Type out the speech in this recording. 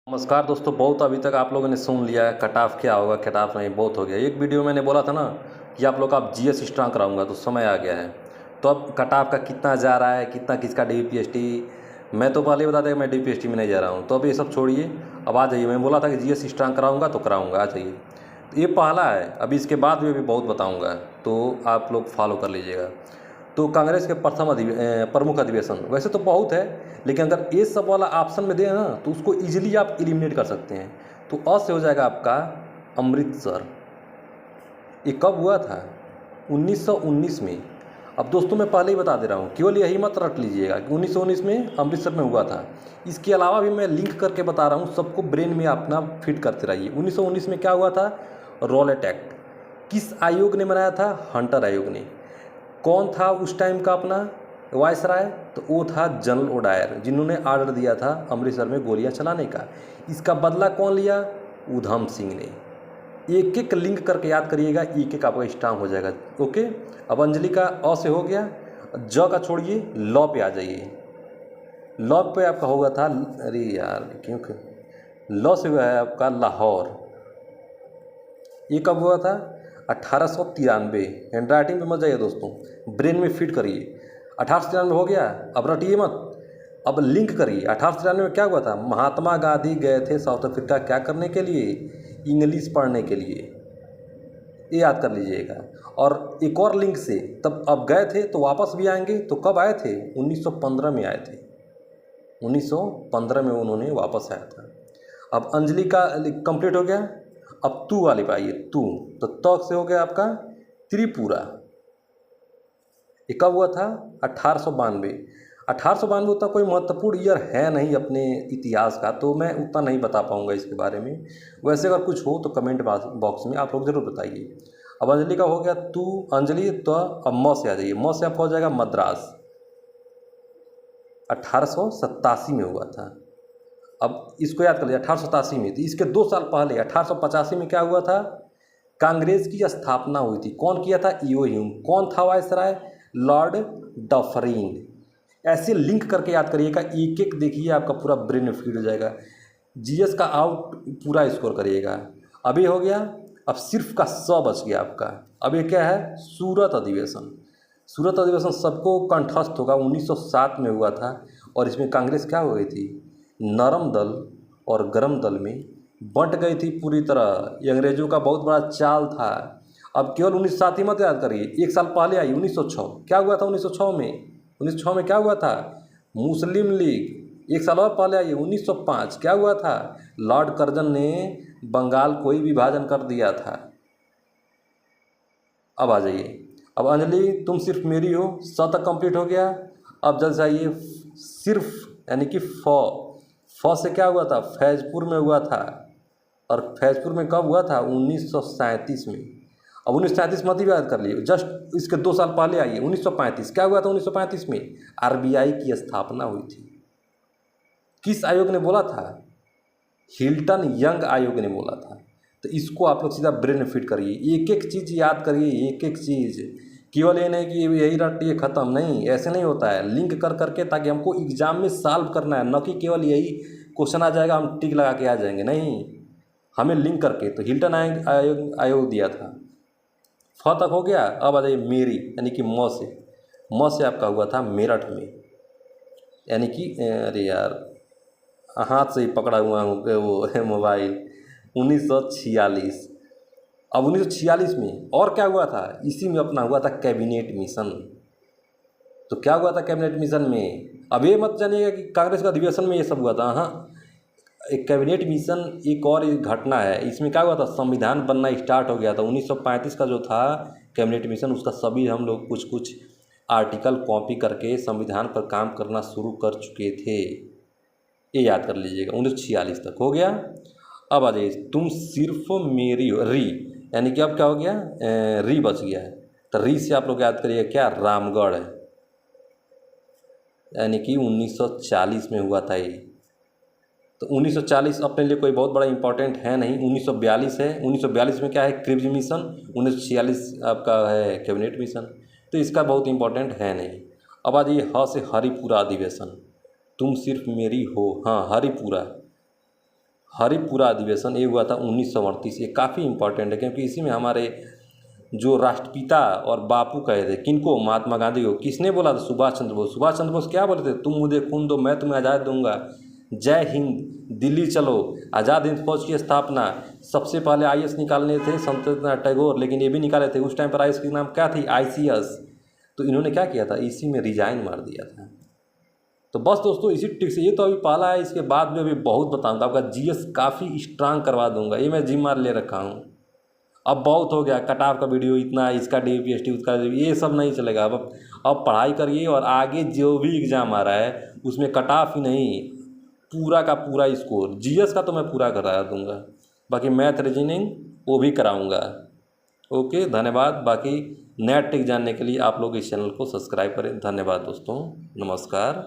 नमस्कार दोस्तों, बहुत अभी तक आप लोगों ने सुन लिया है कट ऑफ क्या होगा, कट ऑफ नहीं, बहुत हो गया। एक वीडियो मैंने बोला था ना कि आप लोग का आप जीएस स्ट्रांग कराऊंगा, तो समय आ गया है। तो अब कट ऑफ का कितना जा रहा है, कितना किसका डीपीएसटी, मैं तो पहले ही बता दें कि मैं डीपीएसटी में नहीं जा रहा हूँ। तो अब ये सब छोड़िए, अब आ जाइए। मैं बोला था कि जीएस स्ट्रांग कराऊंगा तो कराऊंगा, आ जाइए। तो ये पहला है, अभी इसके बाद में भी बहुत बताऊँगा, तो आप लोग फॉलो कर लीजिएगा। तो कांग्रेस के प्रमुख अधिवेशन वैसे तो बहुत है, लेकिन अगर ये सब वाला ऑप्शन में दें ना तो उसको इजीली आप एलिमिनेट कर सकते हैं। तो अ से हो जाएगा आपका अमृतसर। ये कब हुआ था? 1919 में। अब दोस्तों मैं पहले ही बता दे रहा हूँ, केवल यही मत रट लीजिएगा कि 1919 में अमृतसर में हुआ था। इसके अलावा भी मैं लिंक करके बता रहा हूँ, सबको ब्रेन में अपना फिट करते रहिए। 1919 में क्या हुआ था? Rowlatt act. किस आयोग ने बनाया था? हंटर आयोग ने। कौन था उस टाइम का अपना वायसराय? तो वो था जनरल ओडायर, जिन्होंने ऑर्डर दिया था अमृतसर में गोलियां चलाने का। इसका बदला कौन लिया? उधम सिंह ने। एक एक लिंक करके याद करिएगा, एक एक आपका स्टाम्प हो जाएगा। ओके, अब अंजलि का अ से हो गया। ज का छोड़िए, लॉ पे आ जाइए। लॉ पे आपका होगा था, अरे यार क्यों, लॉ से हुआ है आपका लाहौर। ये कब हुआ था? 1893। हैंड राइटिंग पे मत जाइए दोस्तों, ब्रेन में फिट करिए। 1893 हो गया, अब रटिए मत, अब लिंक करिए। 1893 में क्या हुआ था? महात्मा गांधी गए थे साउथ अफ्रीका, क्या करने के लिए? इंग्लिश पढ़ने के लिए। ये याद कर लीजिएगा। और एक और लिंक से, तब अब गए थे तो वापस भी आएंगे, तो कब आए थे? 1915 में आए थे। 1915 में उन्होंने वापस आया था। अब अंजलि का कंप्लीट हो गया। अब तू वाले पे आइए, तू। तो तक से हो गया आपका त्रिपुरा। ये कब हुआ था? 1892। 1892 उतना कोई महत्वपूर्ण ईयर है नहीं अपने इतिहास का, तो मैं उतना नहीं बता पाऊंगा इसके बारे में। वैसे अगर कुछ हो तो कमेंट बॉक्स में आप लोग ज़रूर बताइए। अब अंजलि का हो गया तू, अंजलि। तो अब म से आ जाइए, म से आपका हो जाएगा मद्रास। 1887 में हुआ था। अब इसको याद कर लीजिए, 1887 में। तो इसके 2 साल पहले 1885 में क्या हुआ था? कांग्रेस की स्थापना हुई थी। कौन किया था? A O Hume. कौन था वायसराय? Lord Dufferin. ऐसे लिंक करके याद करिएगा, एक एक देखिए, आपका पूरा ब्रेन फीड हो जाएगा। जीएस का आउट पूरा स्कोर करिएगा। अभी हो गया, अब सिर्फ का स बच गया आपका। अब ये क्या है? सूरत अधिवेशन। सूरत अधिवेशन सबको कंठस्थ होगा, 1907 में हुआ था। और इसमें कांग्रेस क्या हो गई थी? नरम दल और गरम दल में बंट गई थी पूरी तरह। ये अंग्रेजों का बहुत बड़ा चाल था। अब केवल 1907 ही मत याद करिए, एक साल पहले आई 1906। क्या हुआ था 1906 में? 1906 में क्या हुआ था? मुस्लिम लीग। एक साल और पहले आई 1905। क्या हुआ था? लॉर्ड कर्जन ने बंगाल को ही विभाजन कर दिया था। अब आ जाइए। अब अंजलि तुम सिर्फ मेरी हो, स तक कंप्लीट हो गया। अब जल्द से आइए सिर्फ, यानी कि फ से क्या हुआ था? फैजपुर में हुआ था। और फैजपुर में कब हुआ था? 1937 में। अब 1937 मत ही याद कर लिए, जस्ट इसके 2 साल पहले आइए 1935। क्या हुआ था 1935 में? आरबीआई की स्थापना हुई थी। किस आयोग ने बोला था? हिल्टन यंग आयोग ने बोला था। तो इसको आप लोग सीधा ब्रेन में फिट करिए, एक एक चीज़ याद करिए, एक एक चीज़। केवल ये नहीं कि यही रटिए खत्म, नहीं, ऐसे नहीं होता है। लिंक कर करके, ताकि हमको एग्जाम में सॉल्व करना है, न कि केवल यही क्वेश्चन आ जाएगा हम टिक लगा के आ जाएंगे, नहीं। हमें लिंक करके, तो हिल्टन आयोग दिया था। फ तक हो गया। अब आ जाइए मेरी, यानी कि म से आपका हुआ था मेरठ में, यानी कि अरे यार हाथ से ही पकड़ा हुआ हूँ वो मोबाइल। 1946। अब 1946 में और क्या हुआ था? इसी में अपना हुआ था कैबिनेट मिशन। तो क्या हुआ था कैबिनेट मिशन में? अब ये मत जानिएगा कि कांग्रेस का अधिवेशन में ये सब हुआ था। हाँ, एक कैबिनेट मिशन एक और एक घटना है। इसमें क्या हुआ था? संविधान बनना स्टार्ट हो गया था। 1935 का जो था कैबिनेट मिशन, उसका सभी हम लोग कुछ कुछ आर्टिकल कॉपी करके संविधान पर काम करना शुरू कर चुके थे। ये याद कर लीजिएगा। 1946 तक हो गया। अब आ जाइए, तुम सिर्फ मेरी हो, री। यानी कि अब क्या हो गया? री बच गया है। तो री से आप लोग याद करिएगा क्या? रामगढ़ है, यानी कि 1940 में हुआ था ये। तो 1940 अपने लिए कोई बहुत बड़ा इंपॉर्टेंट है नहीं। 1942 है। 1942 में क्या है? Cripps mission. 1946 आपका है कैबिनेट मिशन। तो इसका बहुत इंपॉर्टेंट है नहीं। अब आ जाइए ह से हरिपुरा अधिवेशन। तुम सिर्फ मेरी हो, हाँ, हरिपुरा। हरिपुरा अधिवेशन ये हुआ था 1938। ये काफ़ी इम्पोर्टेंट है क्योंकि इसी में हमारे जो राष्ट्रपिता और बापू कहे थे, किनको, महात्मा गांधी को, किसने बोला था? सुभाष चंद्र बोस। सुभाष चंद्र बोस क्या बोले थे? तुम मुझे खून दो मैं तुम्हें आज़ाद दूंगा, जय हिंद, दिल्ली चलो, आज़ाद हिंद फौज की स्थापना। सबसे पहले आईएएस निकालने थे सत्येंद्रनाथ टैगोर, लेकिन ये भी निकाले थे। उस टाइम पर आईएएस की नाम क्या थी? आईसीएस। तो इन्होंने क्या किया था? इसी में रिजाइन मार दिया था। तो बस दोस्तों इसी ट्रिक से, ये तो अभी पहला है, इसके बाद में अभी बहुत बताऊंगा। आपका जीएस काफ़ी स्ट्रांग करवा दूंगा, ये मैं जिम्मेदारी ले रखा हूँ। अब बहुत हो गया, कट ऑफ का वीडियो इतना, इसका डीपीएसटी उसका, ये सब नहीं चलेगा। अब पढ़ाई करिए और आगे जो भी एग्ज़ाम आ रहा है उसमें कट ऑफ ही नहीं, पूरा का पूरा स्कोर। जीएस का तो मैं पूरा करा दूंगा, बाकी मैथ रीजनिंग वो भी कराऊंगा। ओके, धन्यवाद। बाकी नया ट्रिक जानने के लिए आप लोग इस चैनल को सब्सक्राइब करें। धन्यवाद दोस्तों, नमस्कार।